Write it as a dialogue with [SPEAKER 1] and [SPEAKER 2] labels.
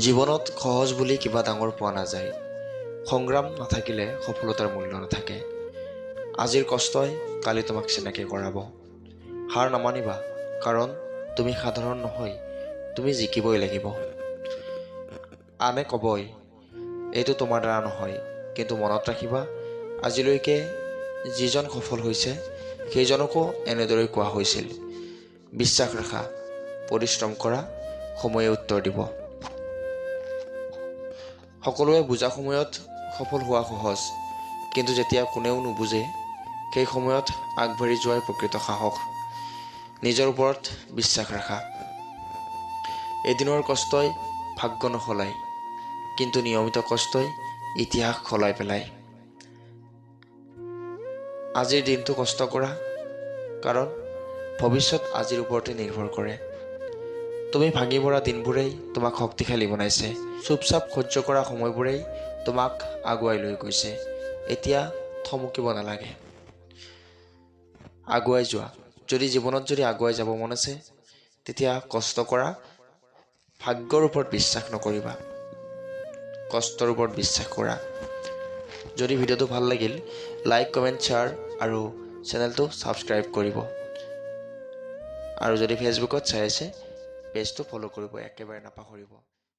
[SPEAKER 1] জীৱনত সহজ বুলি কিবা ডাঙৰ পোৱা নাযায়। সংগ্ৰাম নাথাকিলে সফলতাৰ মূল্য নাথাকে। আজিৰ কষ্টই কালি তোমাক চিনাকি কৰাব। হাৰ নামানিবা, কাৰণ তুমি সাধাৰণ নহয়, তুমি জিকিবই লাগিব। আনে ক'বই, এইটো তোমাৰ দ্বাৰা নহয়, কিন্তু মনত ৰাখিবা, আজিলৈকে যিজন সফল হৈছে সেইজনকো এনেদৰেই কোৱা হৈছিল। বিশ্বাস ৰাখা, পৰিশ্ৰম কৰা, সময়ে উত্তৰ দিব। সকলোৱে বুজা সময়ত সফল হোৱা সহজ, কিন্তু যেতিয়া কোনেও নুবুজে সেই সময়ত আগবাঢ়ি যোৱাই প্ৰকৃত সাহস। নিজৰ ওপৰত বিশ্বাস ৰাখা। এদিনৰ কষ্টই ভাগ্য নসলায়, কিন্তু নিয়মিত কষ্টই ইতিহাস সলাই পেলায়। আজিৰ দিনটো কষ্ট কৰা, কাৰণ ভৱিষ্যত আজিৰ ওপৰতে নিৰ্ভৰ কৰে। তুমি ভাঙি পৰা দিনবোৰেই তোমাক শক্তিশালী বনাইছে। চুপচাপ সহ্য কৰা সময়বোৰেই তোমাক আগুৱাই লৈ গৈছে। এতিয়া থমকিব নালাগে, আগুৱাই যোৱা। জীৱনত যদি আগুৱাই যাব মন আছে, তেতিয়া কষ্ট কৰা। ভাগ্যৰ ওপৰত বিশ্বাস নকৰিবা, কষ্টৰ ওপৰত বিশ্বাস কৰা। যদি ভিডিঅ'টো ভাল লাগিল, লাইক, কমেণ্ট, শ্বেয়াৰ আৰু চেনেলটো ছাবস্ক্ৰাইব কৰিব। আৰু যদি ফেচবুকত চাই আছে, পেজটো ফ'ল' কৰিব একেবাৰে নাপাহৰিব।